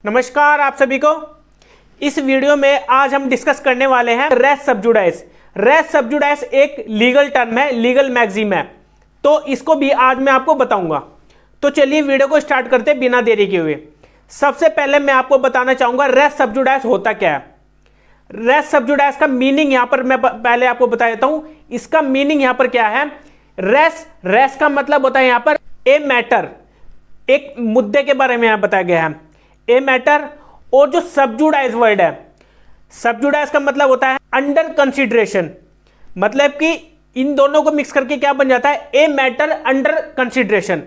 नमस्कार आप सभी को। इस वीडियो में आज हम डिस्कस करने वाले हैं रेस सब्जुडाइस। रेस सब्जुडाइस एक लीगल टर्म है, लीगल मैक्सिम है, तो इसको भी आज मैं आपको बताऊंगा। तो चलिए वीडियो को स्टार्ट करते हैं बिना देरी के हुए। सबसे पहले मैं आपको बताना चाहूंगा रेस सब्जुडाइस होता क्या है। रेस सब्जुडाइस का मीनिंग यहां पर मैं पहले आपको बता देता हूं। इसका मीनिंग यहां पर क्या है। रेस का मतलब होता है यहां पर ए मैटर, एक मुद्दे के बारे में यहां बताया गया है ए मैटर। और जो सब्जुडाइज वर्ड है, सब्जुडाइज का मतलब होता है अंडर कंसिडरेशन। मतलब कि इन दोनों को मिक्स करके क्या बन जाता है, ए मैटर अंडर कंसिडरेशन।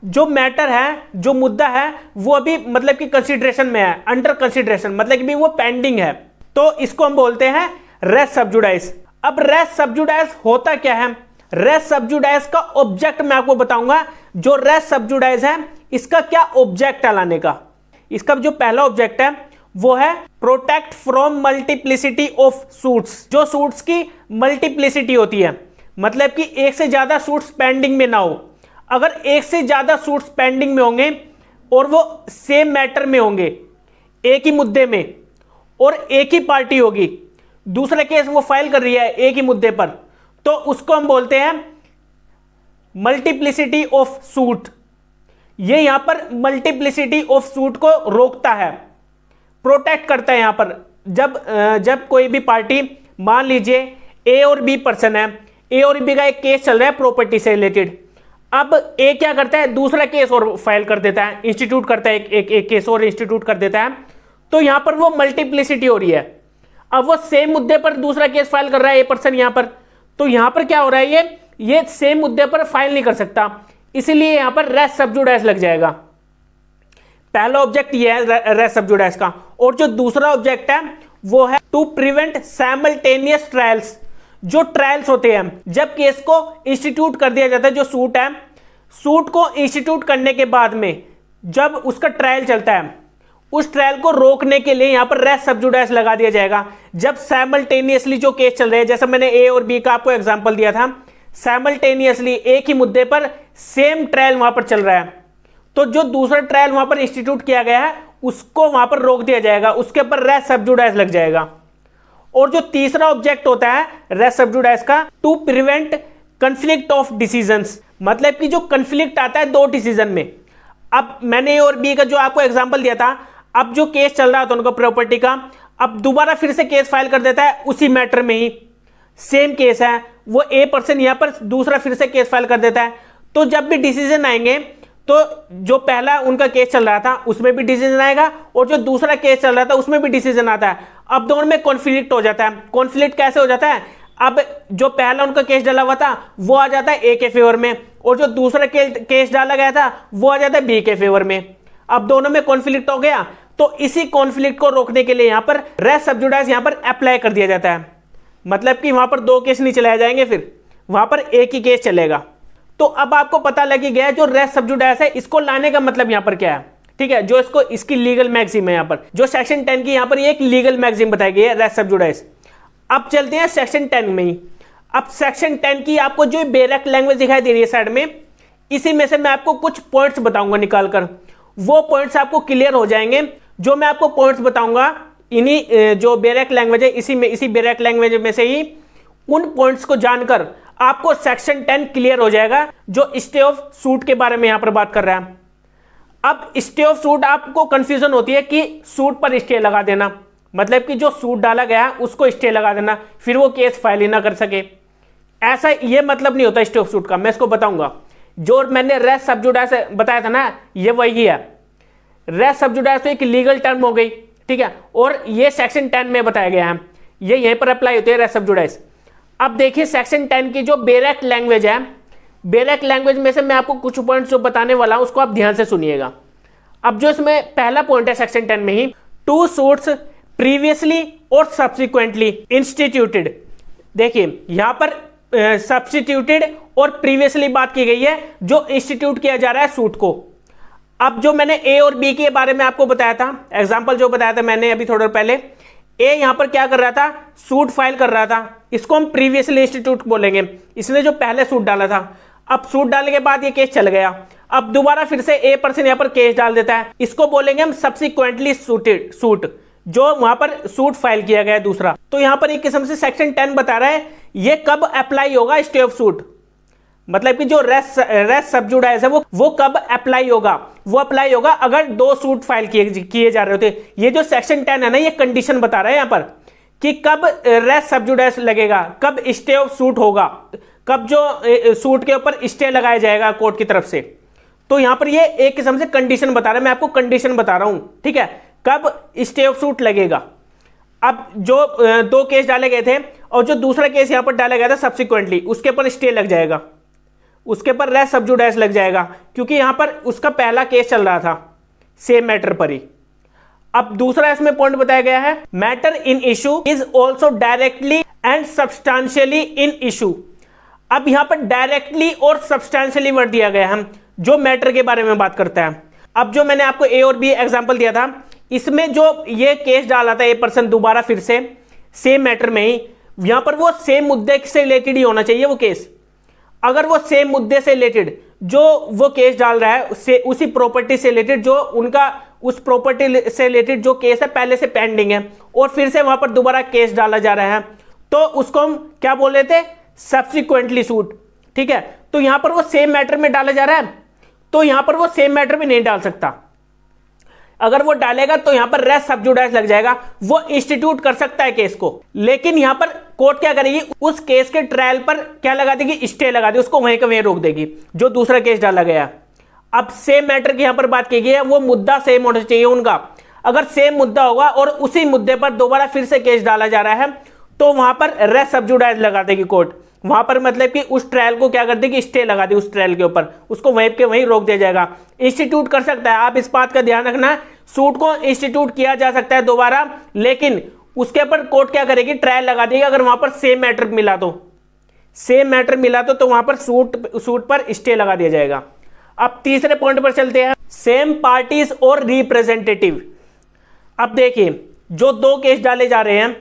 जो मैटर है, जो मुद्दा है, वो अभी मतलब कि कंसिडरेशन में है, अंडर कंसिडरेशन मतलब कि भी वो पेंडिंग है, तो इसको हम बोलते हैं रेस सब्जुडाइज। अब रेस सब्जुडाइज होता क्या है। रेस सब्जुडाइज का ऑब्जेक्ट मैं आपको बताऊंगा। जो रेस सब्जुडाइज है इसका क्या ऑब्जेक्ट है लाने का। इसका जो पहला ऑब्जेक्ट है वो है protect from multiplicity of suits. जो सूट्स की मल्टीप्लिसिटी होती है, मतलब कि एक से ज्यादा सूट्स पेंडिंग में ना हो। अगर एक से ज्यादा सूट्स पेंडिंग में होंगे और वो सेम मैटर में होंगे, एक ही मुद्दे में, और एक ही पार्टी होगी, दूसरा केस वो फाइल कर रही है एक ही मुद्दे पर, तो उसको हम बोलते हैं मल्टीप्लिसिटी ऑफ सूट। ये यहां पर मल्टीप्लिसिटी ऑफ सूट को रोकता है, प्रोटेक्ट करता है। यहां पर जब कोई भी पार्टी, मान लीजिए ए और बी पर्सन है, ए और बी का एक केस चल रहा है प्रॉपर्टी से रिलेटेड। अब ए क्या करता है, दूसरा केस और फाइल कर देता है, इंस्टीट्यूट करता है, एक केस और इंस्टीट्यूट कर देता है, तो यहां पर वो मल्टीप्लिसिटी हो रही है। अब वो सेम मुद्दे पर दूसरा केस फाइल कर रहा है ए पर्सन यहां पर, तो यहां पर क्या हो रहा है, ये सेम मुद्दे पर फाइल नहीं कर सकता, इसलिए यहां पर रेस सब्जुडाइस लग जाएगा। पहला ऑब्जेक्ट ये है रेस सब्जुडाइस का। और जो दूसरा ऑब्जेक्ट है वो है टू प्रिवेंट साइमल्टेनियस ट्रायल्स। जो ट्रायल्स होते हैं, जब केस को इंस्टीट्यूट कर दिया जाता है, जो सूट है, सूट को इंस्टीट्यूट करने के बाद में जब उसका ट्रायल चलता है, उस ट्रायल को रोकने के लिए यहां पर रेस सब्जुडाइस लगा दिया जाएगा। जब साइमल्टेनियसली जो केस चल रहे हैं, जैसे मैंने ए और बी का आपको एग्जांपल दिया था, साइमल्टेनियसली एक ही मुद्दे पर सेम ट्रायल वहां पर चल रहा है, तो जो दूसरा ट्रायल वहां पर इंस्टीट्यूट किया गया है उसको वहां पर रोक दिया जाएगा, उसके ऊपर रेस सब्जुडाइस लग जाएगा। और जो तीसरा ऑब्जेक्ट होता है रेस सब्जुडाइस का, to prevent conflict of decisions. मतलब कि जो कंफ्लिक्ट आता है दो डिसीजन में। अब मैंने ए और बी का जो आपको एग्जांपल दिया था, अब जो केस चल रहा था उनका प्रॉपर्टी का, अब दोबारा फिर से केस फाइल कर देता है उसी मैटर में ही, सेम केस है, वो ए पर्सन यहां पर दूसरा फिर से केस फाइल कर देता है। तो जब भी डिसीजन आएंगे, तो जो पहला उनका केस चल रहा था उसमें भी डिसीजन आएगा, और जो दूसरा केस चल रहा था उसमें भी डिसीजन आता है। अब दोनों में कॉन्फ्लिक्ट हो जाता है। कॉन्फ्लिक्ट कैसे हो जाता है, अब जो पहला उनका केस डाला हुआ था वो आ जाता है ए के फेवर में, और जो दूसरा केस डाला गया था वो आ जाता है बी के फेवर में। अब दोनों में कॉन्फ्लिक्ट हो गया, तो इसी कॉन्फ्लिक्ट को रोकने के लिए यहां पर रेस सब्जुडाइस यहां पर अप्लाई कर दिया जाता है। मतलब कि वहां पर दो केस नहीं चलाए जाएंगे, फिर वहां पर एक ही केस चलेगा। तो अब आपको पता लग ही गया जो रेस सब्जुडाइस है इसको लाने का मतलब यहां पर क्या है। ठीक है, जो इसकी लीगल मैक्सिम है, यहां पर जो सेक्शन 10 की यहां पर एक लीगल मैक्सिम बताई गई है रेस सब्जुडाइस। अब चलते हैं सेक्शन 10 में ही। अब सेक्शन 10 की आपको जो बेरेक्ट लैंग्वेज दिखाई दे रही है साइड में, इसी में से मैं आपको कुछ पॉइंट्स बताऊंगा निकालकर, वो पॉइंट्स आपको क्लियर हो जाएंगे। जो मैं आपको पॉइंट्स बताऊंगा इन्हीं जो बेरेक्ट लैंग्वेज है, इसी बेरेक्ट लैंग्वेज में से ही उन पॉइंट्स को जानकर आपको सेक्शन 10 क्लियर हो जाएगा, जो स्टे ऑफ सूट के बारे में यहां पर बात कर रहा है। अब स्टे ऑफ सूट आपको कंफ्यूजन होती है कि सूट पर स्टे लगा देना, मतलब कि जो सूट डाला गया है उसको स्टे लगा देना, फिर वो केस फाइल ही ना कर सके। ऐसा ये मतलब नहीं होता स्टे ऑफ सूट का, मैं इसको बताऊंगा। जो मैंने रेस सब्जुडाइस बताया था ना, ये वही है। रेस सब्जुडाइस तो एक लीगल टर्म हो गई, ठीक है, और ये सेक्शन 10 में बताया गया है, ये यहीं पर अप्लाई होती है रेस सब्जुडाइस। अब देखिए सेक्शन 10 की जो बेरेक्ट लैंग्वेज है, बेरेक्ट लैंग्वेज में से मैं आपको कुछ पॉइंट्स जो बताने वाला हूं उसको आप ध्यान से सुनिएगा। अब जो इसमें पहला पॉइंट है सेक्शन 10 में ही, टू सूट्स प्रीवियसली और सब्सिक्वेंटली इंस्टीट्यूटेड। देखिए यहां पर सब्स्टिट्यूटेड और प्रीवियसली बात की गई है, जो इंस्टीट्यूट किया जा रहा है सूट को। अब जो मैंने ए और बी के बारे में आपको बताया था, एग्जांपल जो बताया था मैंने अभी थोड़ा पहले, ए यहां पर क्या कर रहा था, सूट फाइल कर रहा था, इसको हम प्रीवियसली इंस्टीट्यूट बोलेंगे, इसने जो पहले सूट डाला था। अब सूट डालने के बाद ये केस चल गया, अब दोबारा फिर से ए पर्सन यहाँ पर केस डाल देता है, इसको बोलेंगे हम सब्सिक्वेंटली सूटेड सूट, जो वहां पर सूट फाइल किया गया है दूसरा। तो यहां पर एक किस्म से सेक्शन 10 बता रहा है ये कब अप्लाई होगा, स्टे ऑफ सूट, मतलब कि जो रेस सब जुडाइज है वो कब अप्लाई होगा, वो अप्लाई होगा अगर 2 सूट फाइल किए जा रहे होते। ये जो सेक्शन 10 है ना, ये कंडीशन बता रहा है यहां पर कि कब रेस सब जुडाइज लगेगा, कब स्टे ऑफ सूट होगा, कब जो सूट के ऊपर स्टे लगाया जाएगा कोर्ट की तरफ से। तो यहां पर ये एक किस्म से कंडीशन बता रहा है, मैं आपको कंडीशन बता रहा हूं, ठीक है, कब स्टे ऑफ सूट लगेगा। अब जो 2 केस डाले गए थे और जो दूसरा केस यहां पर डाला गया था सब्सिक्वेंटली, उसके ऊपर स्टे लग जाएगा, उसके पर रेस सब जुडाइज लग जाएगा, क्योंकि यहां पर उसका पहला केस चल रहा था सेम मैटर पर ही। अब दूसरा इसमें पॉइंट बताया गया है, matter in issue is also directly and substantially in issue. अब यहां पर डायरेक्टली और सब्सटैंशियली वर्ड दिया गया है जो मैटर के बारे में बात करता है। अब जो मैंने आपको ए और बी एग्जांपल दिया था, इसमें जो ये केस डाला था ए पर्सन दोबारा फिर से सेम मैटर में ही, यहां पर वो सेम मुद्दे से रिलेटेड ही होना चाहिए वो केस। अगर वो सेम मुद्दे से रिलेटेड जो वो केस डाल रहा है उसी प्रॉपर्टी से रिलेटेड, जो उनका उस प्रॉपर्टी से रिलेटेड जो केस है पहले से पेंडिंग है और फिर से वहां पर दोबारा केस डाला जा रहा है, तो उसको हम क्या बोल रहे थे, सब्सिक्वेंटली सूट, ठीक है। तो यहां पर वो सेम मैटर में डाला जा रहा है, तो यहां पर वो सेम मैटर में नहीं डाल सकता। अगर वो डालेगा तो यहां पर रेस सब जुडाइज लग जाएगा, वो इंस्टीट्यूट कर सकता है केस को, लेकिन यहां पर कोर्ट क्या करेगी, उस केस के ट्रायल पर क्या लगा देगी, स्टे लगा देगी, उसको वहीं का वहीं रोक देगी जो दूसरा केस डाला गया। अब सेम मैटर की यहां पर बात की गई है, वो मुद्दा सेम होना चाहिए उनका। अगर सेम मुद्दा होगा और उसी मुद्दे पर दोबारा फिर से केस डाला जा रहा है, तो वहां पर रेस सब जुडाइज लगा देगी कोर्ट, वहां पर मतलब कि उस ट्रायल को क्या कर देगी, स्टे लगा दी उस ट्रायल के ऊपर, उसको वहीं के वहीं रोक दिया जाएगा। इंस्टीट्यूट कर सकता है, आप इस बात का ध्यान रखना, सूट को इंस्टीट्यूट किया जा सकता है दोबारा, लेकिन उसके ऊपर कोर्ट क्या करेगी, ट्रायल लगा देगी। अगर वहां पर सेम मैटर मिला तो वहां पर सूट पर स्टे लगा दिया जाएगा। अब तीसरे पॉइंट पर चलते हैं, सेम पार्टीज और रिप्रेजेंटेटिव। अब देखिए जो 2 केस डाले जा रहे हैं,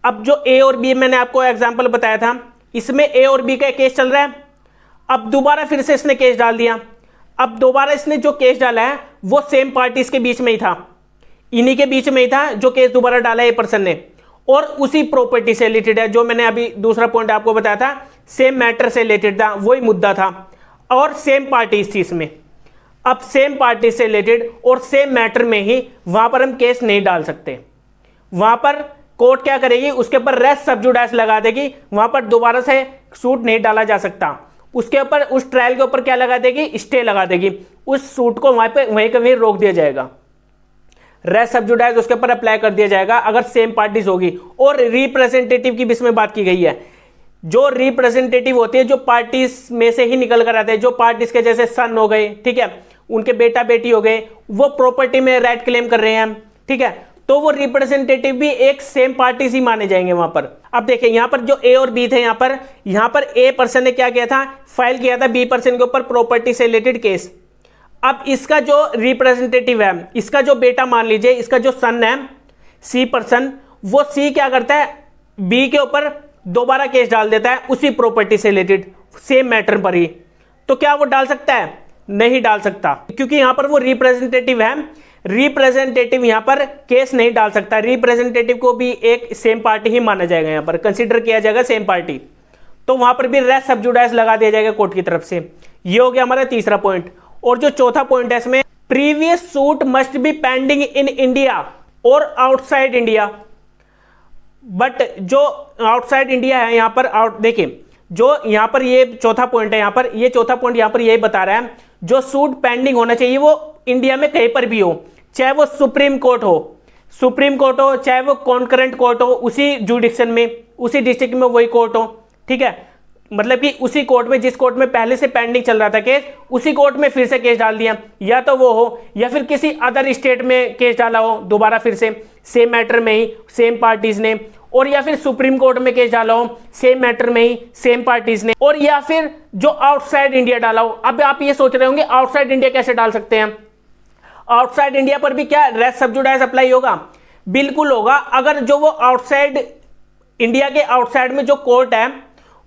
अब जो ए और बी मैंने आपको एग्जांपल बताया था, इसमें ए और बी का केस चल रहा है। अब दोबारा फिर से इसने केस डाल दिया, अब दोबारा इसने जो केस डाला है वो सेम पार्टीज के बीच में ही था, इन्हीं के बीच में ही था जो केस दोबारा डाला है ए पर्सन ने, और उसी प्रॉपर्टी से रिलेटेड है, जो मैंने अभी दूसरा पॉइंट आपको बताया था, सेम मैटर से रिलेटेड था, वही मुद्दा था और सेम पार्टीज थी इसमें। अब सेम पार्टी से रिलेटेड और सेम मैटर में ही वहां पर हम केस नहीं डाल सकते, वहां पर कोर्ट क्या करेगी, उसके ऊपर रेस सब जुडाइज लगा देगी, वहां पर दोबारा से सूट नहीं डाला जा सकता, उसके ऊपर उस ट्रायल के ऊपर क्या लगा देगी, स्टे लगा देगी, उस सूट को वहीं के वहीं रोक दिया जाएगा, रेस सब जुडाइज उसके ऊपर अप्लाई कर दिया जाएगा अगर सेम पार्टीज होगी। और रिप्रेजेंटेटिव की भी इसमें बात की गई है, जो रिप्रेजेंटेटिव होती है जो पार्टीज में से ही निकल कर आते हैं, जो पार्टीज के जैसे सन हो गए, ठीक है, उनके बेटा बेटी हो गए, वो प्रॉपर्टी में राइट क्लेम कर रहे हैं, ठीक है, तो वो रिप्रेजेंटेटिव भी एक सेम पार्टी ही माने जाएंगे वहां पर। अब देखिए यहां पर जो ए और बी थे, यहां पर ए पर्सन ने क्या किया था, फाइल किया था बी पर्सन के ऊपर प्रॉपर्टी से रिलेटेड केस। अब इसका जो रिप्रेजेंटेटिव है, इसका जो बेटा मान लीजिए, इसका जो सन है सी पर्सन, वो सी क्या करता है, बी के ऊपर दोबारा केस डाल देता है उसी प्रॉपर्टी से रिलेटेड सेम मैटर पर ही। तो क्या वो डाल सकता है, नहीं डाल सकता, क्योंकि यहां पर वो रिप्रेजेंटेटिव है, रिप्रेजेंटेटिव यहां पर केस नहीं डाल सकता, रिप्रेजेंटेटिव को भी एक सेम पार्टी ही माना जाएगा, यहां पर कंसीडर किया जाएगा सेम पार्टी, तो वहां पर भी रेस सब जुडाइज लगा दिया जाएगा कोर्ट की तरफ से। ये हो गया हमारा तीसरा पॉइंट। और जो चौथा पॉइंट है इसमें, previous suit must be pending in India और आउटसाइड इंडिया। बट जो आउटसाइड इंडिया है यहां पर देखिए जो यहां पर ये चौथा पॉइंट है, यहां पर ये चौथा पॉइंट यहां पर यही बता रहा है, जो सूट पेंडिंग होना चाहिए वो इंडिया में कहीं पर भी हो, चाहे वो सुप्रीम कोर्ट हो, चाहे वो कॉन्करेंट कोर्ट हो, उसी जुडिक्शन में, उसी डिस्ट्रिक्ट में वही कोर्ट हो, ठीक है, मतलब कि उसी कोर्ट में जिस कोर्ट में पहले से पेंडिंग चल रहा था केस, उसी कोर्ट में फिर से केस डाल दिया, या तो वो हो या फिर किसी अदर स्टेट में केस डाला हो दोबारा फिर से सेम मैटर में ही सेम पार्टीज ने, और या फिर सुप्रीम कोर्ट में केस डाला हो सेम मैटर में ही सेम पार्टीज ने, और या फिर जो आउटसाइड इंडिया डाला हो। अब आप ये सोच रहे होंगे आउटसाइड इंडिया कैसे डाल सकते हैं, आउटसाइड इंडिया पर भी क्या रेस सब जुडाइज अप्लाई होगा, बिल्कुल होगा। अगर जो वो आउटसाइड इंडिया के आउटसाइड में जो कोर्ट है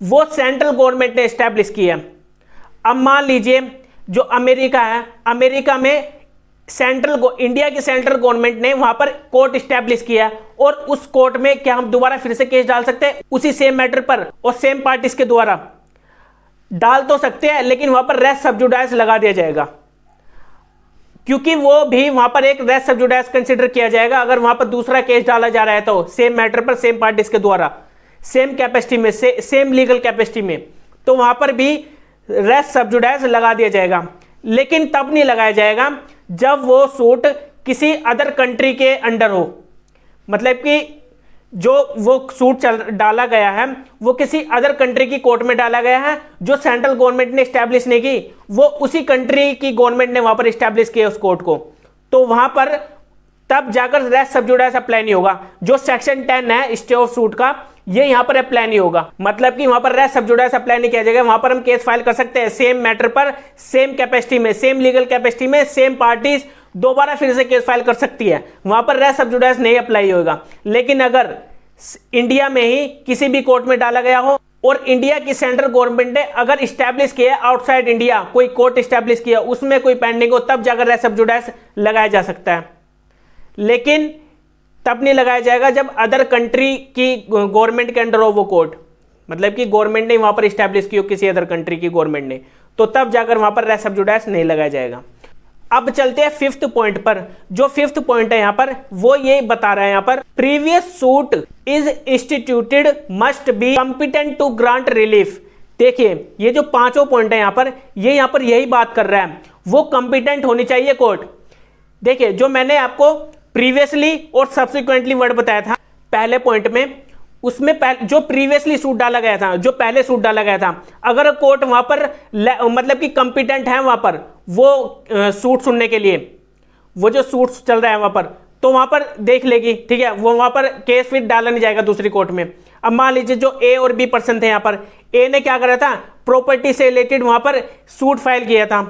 वो सेंट्रल गवर्नमेंट ने एस्टैब्लिश की है, अब मान लीजिए जो अमेरिका है, अमेरिका में इंडिया की सेंट्रल गवर्नमेंट ने वहां पर कोर्ट स्टैब्लिश किया और उस कोर्ट में क्या हम दोबारा फिर से केस डाल सकते हैं उसी सेम मैटर पर और सेम पार्टीज के द्वारा? डाल तो सकते हैं, लेकिन वहां पर रेस सब जुडाइस लगा दिया जाएगा, क्योंकि वो भी वहां पर एक रेस सब जुडाइस कंसिडर किया जाएगा। अगर वहां पर दूसरा केस डाला जा रहा है तो सेम मैटर पर सेम पार्टीज के द्वारा सेम कैपेसिटी में सेम लीगल कैपेसिटी में, तो वहां पर भी रेस सब जुडाइस लगा दिया जाएगा। लेकिन तब नहीं लगाया जाएगा जब वो सूट किसी अदर कंट्री के अंडर हो, मतलब कि जो वो सूट डाला गया है वो किसी अदर कंट्री की कोर्ट में डाला गया है, जो सेंट्रल गवर्नमेंट ने स्टैब्लिश नहीं की, वो उसी कंट्री की गवर्नमेंट ने वहां पर स्टैब्लिश किया उस कोर्ट को, तो वहां पर तब जाकर रेस सब जुडाइस अप्लाई नहीं होगा। जो सेक्शन 10 है स्टे ऑफ सूट का, ये यहां पर अप्लाई नहीं होगा, मतलब कि वहां पर रेस सब जुडाइस अप्लाई नहीं किया जाएगा। वहां पर हम केस फाइल कर सकते हैं सेम मैटर पर, सेम कैपेसिटी में, सेम लीगल कैपेसिटी में, सेम पार्टीज दोबारा फिर से केस फाइल कर सकती है, वहां पर रेस सब जुडाइस नहीं अप्लाई होगा। लेकिन अगर इंडिया में ही किसी भी कोर्ट में डाला गया हो और इंडिया की सेंट्रल गवर्नमेंट ने अगर स्टैब्लिश किया आउटसाइड इंडिया, कोई कोर्ट स्टैब्लिश किया, उसमें कोई पेंडिंग हो, तब जाकर रेस सब जुडाइस लगाया जा सकता है। लेकिन तब नहीं लगाया जाएगा जब अदर कंट्री की गवर्नमेंट के अंडर हो वो कोर्ट, मतलब कि गवर्नमेंट ने वहां पर स्टैब्लिश की हो किसी अदर कंट्री की गवर्नमेंट ने, तो तब जाकर वहां पर रेस सब जुडाइस नहीं लगाया जाएगा। अब चलते हैं फिफ्थ पॉइंट पर। जो फिफ्थ पॉइंट है यहां पर वो ये बता रहा है यहां पर, previous suit is instituted must be competent to grant relief. देखिए ये जो पांचों पॉइंट है यहां पर यही बात कर रहा है, वो कॉम्पिटेंट होनी चाहिए कोर्ट। देखिए जो मैंने आपको प्रीवियसली और सब्सिक्वेंटली वर्ड बताया था पहले पॉइंट में, उसमें जो प्रीवियसली सूट डाला गया था, जो पहले सूट डाला गया था, अगर कोर्ट वहां पर मतलब कि कॉम्पिटेंट है वहां पर वो सूट सुनने के लिए, वो जो सूट चल रहा है वहां पर, तो वहां पर देख लेगी, ठीक है, वो वहां पर केस फिर डाला नहीं जाएगा दूसरी कोर्ट में। अब मान लीजिए जो ए और बी पर्सन थे, यहां पर ए ने क्या करा था, प्रॉपर्टी से रिलेटेड वहां पर सूट फाइल किया था।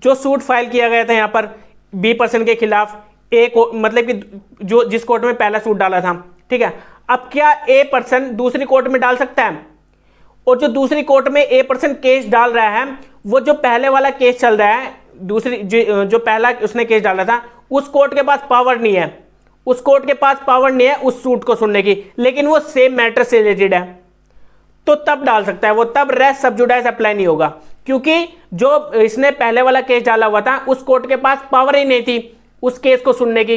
जो सूट फाइल किया गया था यहां पर बी पर्सन के खिलाफ, ए को मतलब कि जो जिस कोर्ट में पहला सूट डाला था, ठीक है। अब क्या ए पर्सन दूसरी कोर्ट में डाल सकता है? और जो दूसरी कोर्ट में ए पर्सन केस डाल रहा है, वो जो पहले वाला केस चल रहा है, दूसरी जो पहला उसने केस डाला था, उस कोर्ट के पास पावर नहीं है, उस कोर्ट के पास पावर नहीं है उस सूट को सुनने की, लेकिन वो सेम मैटर से रिलेटेड है, तो तब डाल सकता है वो। तब रेस सब जुडाइस अप्लाई नहीं होगा, क्योंकि जो इसने पहले वाला केस डाला हुआ था उस कोर्ट के पास पावर ही नहीं थी उस केस को सुनने की,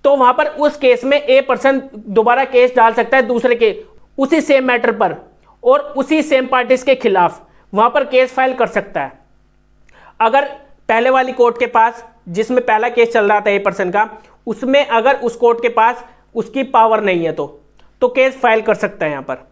तो वहां पर उस केस में ए पर्सन दोबारा केस डाल सकता है दूसरे के उसी सेम मैटर पर और उसी सेम पार्टीज के खिलाफ वहां पर केस फाइल कर सकता है। अगर पहले वाली कोर्ट के पास जिसमें पहला केस चल रहा था ए पर्सन का, उसमें अगर उस कोर्ट के पास उसकी पावर नहीं है तो केस फाइल कर सकता है यहां पर।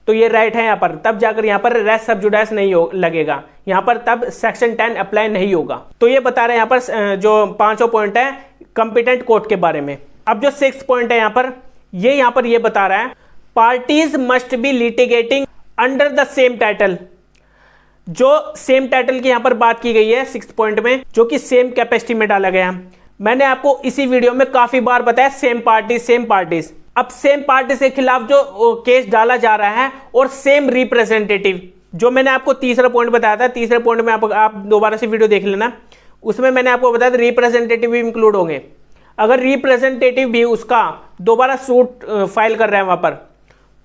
तो ये राइट है यहां पर, तब जाकर यहां पर रेस सब जुडाइस नहीं लगेगा, यहां पर तब सेक्शन 10 अप्लाई नहीं होगा। तो ये बता रहे हैं यहां पर जो पांचों पॉइंट है कंपिटेंट कोर्ट के बारे में। अब जो 6th पॉइंट है यहां पर ये बता रहा है, parties must be litigating under the same title. जो सेम टाइटल की यहां पर बात की गई है 6th पॉइंट में, जो कि सेम कैपेसिटी में डाला गया है। मैंने आपको इसी वीडियो में काफी बार बताया सेम पार्टीज। अब सेम पार्टीज के खिलाफ जो केस डाला जा रहा है और सेम रिप्रेजेंटेटिव, जो मैंने आपको तीसरा पॉइंट बताया था, तीसरे पॉइंट में आप दोबारा से वीडियो देख लेना, उसमें मैंने आपको बताया था रिप्रेजेंटेटिव भी इंक्लूड होंगे। अगर रिप्रेजेंटेटिव भी उसका दोबारा सूट फाइल कर रहा है वहां पर,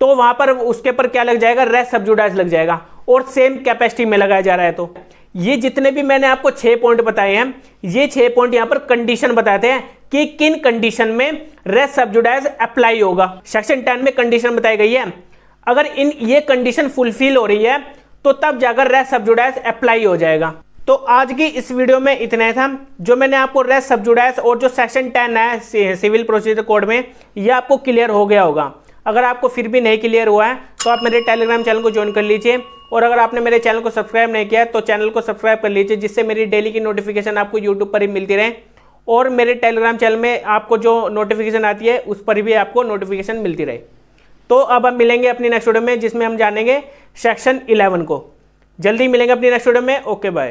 तो वहां पर उसके पर क्या लग जाएगा, रेस सब जुडाइस लग जाएगा और सेम कैपेसिटी में लगाया जा रहा है। तो ये जितने भी मैंने आपको 6 पॉइंट बताए हैं, ये 6 पॉइंट यहां पर कंडीशन बताते हैं कि किन कंडीशन में रेस सब जुडाइस अप्लाई होगा। सेक्शन 10 में कंडीशन बताई गई है, अगर ये कंडीशन फुलफिल हो रही है तो तब जाकर रेस सब जुडाइस अप्लाई हो जाएगा। तो आज की इस वीडियो में इतना ही था। जो मैंने आपको रेस सब जुडाइस और जो सेक्शन 10 है सिविल प्रोसीजर कोड में, ये आपको क्लियर हो गया होगा। अगर आपको फिर भी नहीं क्लियर हुआ है तो आप मेरे टेलीग्राम चैनल को ज्वाइन कर लीजिए, और अगर आपने मेरे चैनल को सब्सक्राइब नहीं किया तो चैनल को सब्सक्राइब कर लीजिए, जिससे मेरी डेली की नोटिफिकेशन आपको यूट्यूब पर ही मिलती रहे, और मेरे टेलीग्राम चैनल में आपको जो नोटिफिकेशन आती है उस पर भी आपको नोटिफिकेशन मिलती रहे। तो अब हम मिलेंगे अपनी नेक्स्ट वीडियो में, जिसमें हम जानेंगे सेक्शन 11 को। जल्दी मिलेंगे अपनी नेक्स्ट वीडियो में। Okay bye.